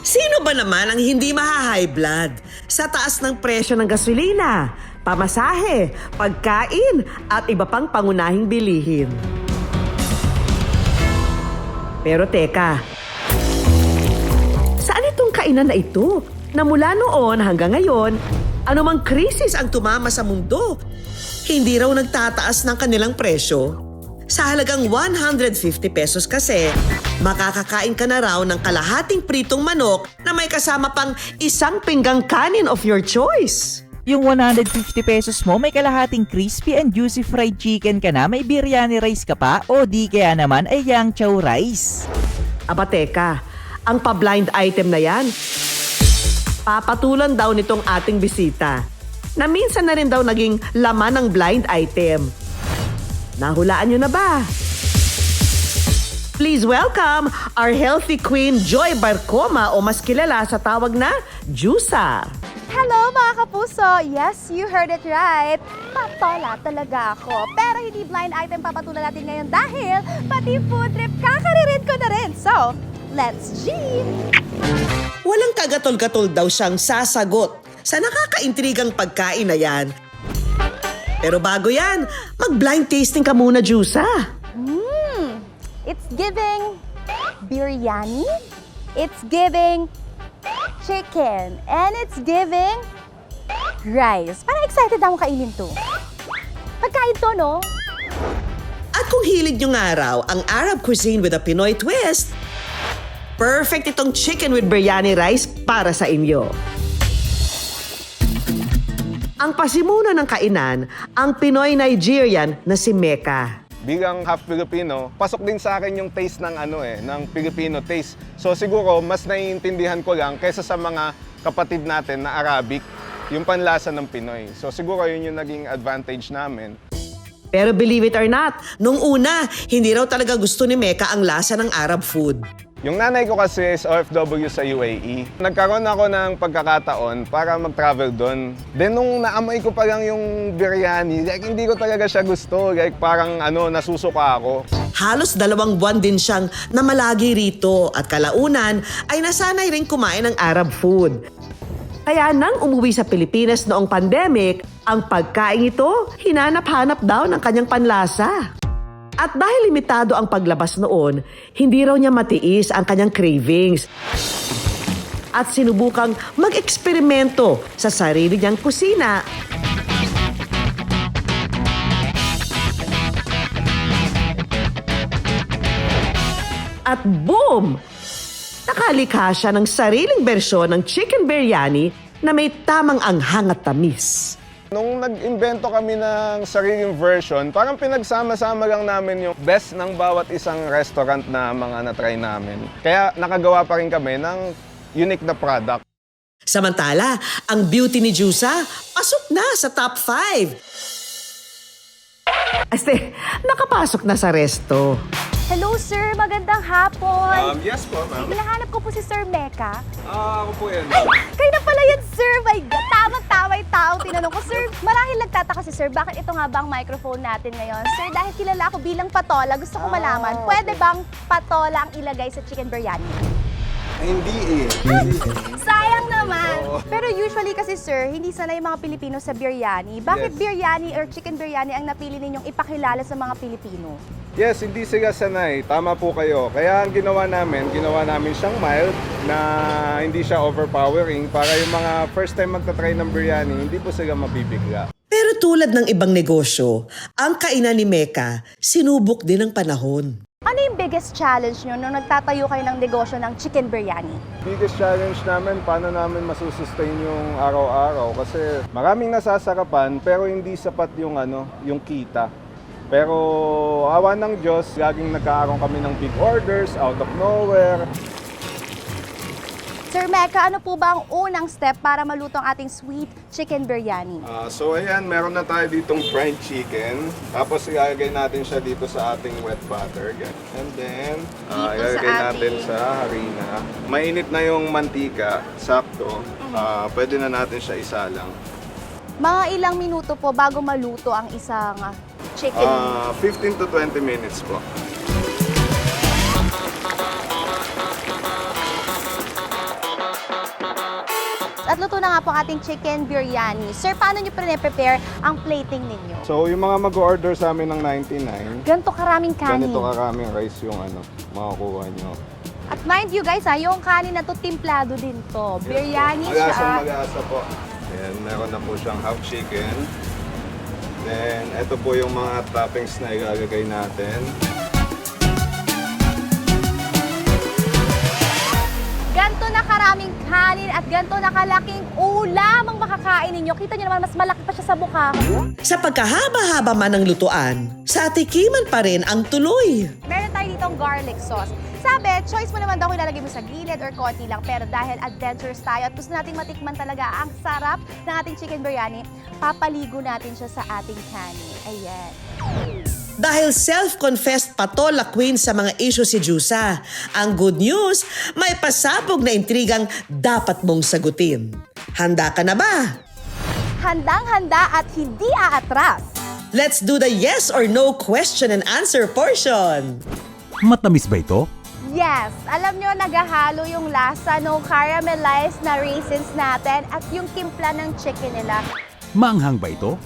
Sino ba naman ang hindi maha-high blood sa taas ng presyo ng gasolina, pamasahe, pagkain at iba pang pangunahing bilihin? Pero teka, saan itong kainan na ito na mula noon hanggang ngayon, anumang krisis ang tumama sa mundo, hindi raw nagtataas ng kanilang presyo? Sa halagang 150 pesos kasi, makakakain ka na raw ng kalahating pritong manok na may kasama pang isang pinggang kanin of your choice. Yung 150 pesos mo, may kalahating crispy and juicy fried chicken ka na, may biryani rice ka pa, o di kaya naman ay yang chow rice. Aba teka, ang pa-blind item na yan, papatulan daw nitong ating bisita, na minsan na rin daw naging laman ng blind item. Nahulaan nyo na ba? Please welcome our healthy queen Joy Barcoma o mas kilala sa tawag na Jusa. Hello mga kapuso! Yes, you heard it right. Patola talaga ako. Pero hindi blind item papatulan natin ngayon dahil pati food trip kakaririn ko na rin. So, let's G! Walang kagatol-gatol daw siyang sasagot sa nakakaintrigang pagkain na yan. Pero bago yan, mag-blind tasting ka muna, Jusa. It's giving biryani, it's giving chicken, and it's giving rice. Parang excited ako kainin to. Pagkain to, no? At kung hilig nyo nga raw ang Arab cuisine with a Pinoy twist, perfect itong chicken with biryani rice para sa inyo. Ang pasimuno ng kainan, ang Pinoy-Nigerian na si Mecca. Bilang half Filipino, pasok din sa akin yung taste ng ng Filipino taste. So siguro mas naiintindihan ko lang kaysa sa mga kapatid natin na Arabic, yung panlasa ng Pinoy. So siguro yun yung naging advantage namin. Pero believe it or not, nung una, hindi raw talaga gusto ni Mecca ang lasa ng Arab food. Yung nanay ko kasi is OFW sa UAE. Nagkaroon ako ng pagkakataon para mag-travel doon. Then nung naamoy ko pa lang yung biryani, hindi ko talaga siya gusto. Parang nasusuka ako. Halos 2 buwan din siyang namalagi rito at kalaunan ay nasanay rin kumain ng Arab food. Kaya nang umuwi sa Pilipinas noong pandemic, ang pagkain ito hinanap-hanap daw ng kanyang panlasa. At dahil limitado ang paglabas noon, hindi raw niya matiis ang kanyang cravings. At sinubukang mag-eksperimento sa sarili niyang kusina. At boom! Nakalikha siya ng sariling bersyon ng chicken biryani na may tamang anghang at tamis. Nung nag-imbento kami ng sariling version, parang pinagsama-sama lang namin yung best ng bawat isang restaurant na mga na-try namin. Kaya nakagawa pa rin kami ng unique na product. Samantala, ang beauty ni Jusa pasok na sa top 5. Aste, nakapasok na sa resto. Hello sir, magandang hapon. Yes po, ma'am. Hinahanap ko po si Sir Mecca. Ako po yan. Ay, kayo na pala yan, sir. My God, tamang-tama yung taong tinanong ko. Sir, marahil nagtataka si sir, bakit ito nga ba ang microphone natin ngayon? Sir, dahil kilala ako bilang patola, gusto ko malaman, pwede bang patola ang ilagay sa chicken biryani? Hindi eh. Sayang naman. Pero usually kasi sir, hindi sanay yung mga Pilipino sa biryani. Bakit Yes. biryani or chicken biryani ang napili ninyong ipakilala sa mga Pilipino? Yes, hindi sila sanay. Tama po kayo. Kaya ang ginawa namin siyang mild na hindi siya overpowering para yung mga first time magta-try ng biryani, hindi po sila mabibigla. Pero tulad ng ibang negosyo, ang kainan ni Mecca sinubok din ng panahon. Ano yung biggest challenge nyo nung nagtatayo kayo ng negosyo ng chicken biryani? Biggest challenge namin, paano namin masusustain yung araw-araw kasi maraming nasasarapan pero hindi sapat yung yung kita. Pero awa ng Diyos, laging nagkakaroon kami ng big orders out of nowhere. Sir Mecca, ano po ba ang unang step para maluto ang ating sweet chicken biryani? So ayan, meron na tayo ditong fried chicken. Tapos ilalagay natin siya dito sa ating wet butter. And then, ilalagay natin sa harina. Mainit na yung mantika, sakto. Pwede na natin siya isalang. Mga ilang minuto po bago maluto ang isang chicken? 15 to 20 minutes po. at luto na nga po ang ating chicken biryani. Sir, paano nyo prepare ang plating ninyo? So, yung mga mag-order sa amin ng 99, Ganto karaming kanin. ganito karaming rice yung makukuha nyo. At mind you guys, yung kanin na to timplado din to. Biryani siya. Mag-asa po. Ayan, meron na po siyang half chicken. Then, ito po yung mga toppings na ilalagay natin. Ganto na karaming kanin at ganto na kalaking ulam ang makakain ninyo. Kita nyo naman, mas malaki pa siya sa mukha ko. Sa pagkahaba-haba man ng lutuan, sa atikiman pa rin ang tuloy. Meron tayo ditong garlic sauce. Sabi, choice mo naman daw kung ilalagay mo sa gilid or konti lang. Pero dahil adventurous tayo at gusto nating matikman talaga ang sarap ng ating chicken biryani, papaligo natin siya sa ating kanin. Ayan. Dahil self-confessed patola queen sa mga issue si Jusa, ang good news, may pasabog na intrigang dapat mong sagutin. Handa ka na ba? Handang-handa at hindi aatras. Let's do the yes or no question and answer portion. Matamis ba ito? Yes, alam nyo, naghahalo yung lasa ng caramelized na raisins natin at yung timpla ng chicken nila. Maanghang ba ito?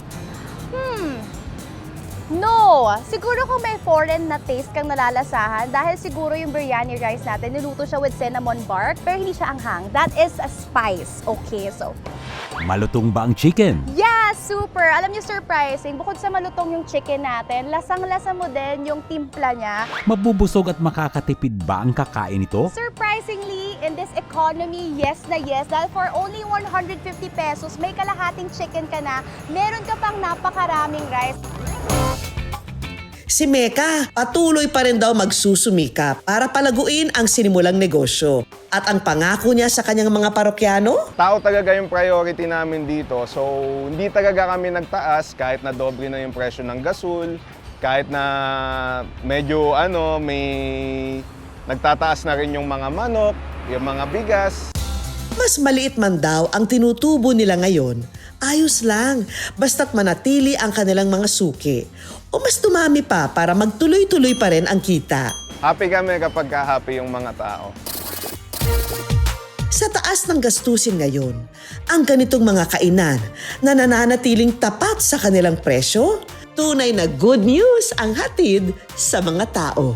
No! Siguro kung may foreign na taste kang nalalasahan, dahil siguro yung biryani rice natin, niluto siya with cinnamon bark, pero hindi siya anghang. That is a spice. Okay, so... Malutong ba ang chicken? Yes! Super! Alam niyo, surprising, bukod sa malutong yung chicken natin, lasang-lasa mo din yung timpla niya. Mabubusog at makakatipid ba ang kakain ito? Surprisingly, in this economy, yes na yes. Dahil for only 150 pesos, may kalahating chicken ka na, meron ka pang napakaraming rice. Si Mecca, patuloy pa rin daw magsusumikap para palaguin ang sinimulang negosyo. At ang pangako niya sa kanyang mga parokyano? Tao talaga yung priority namin dito. So, hindi talaga kami nagtaas kahit na doble na yung presyo ng gasol, kahit na medyo may nagtataas na rin yung mga manok, yung mga bigas. Mas maliit man daw ang tinutubo nila ngayon, ayos lang, basta't manatili ang kanilang mga suki. O mas dumami pa para magtuloy-tuloy pa rin ang kita. Happy kami kapag happy yung mga tao. Sa taas ng gastusin ngayon, ang ganitong mga kainan na nananatiling tapat sa kanilang presyo, tunay na good news ang hatid sa mga tao.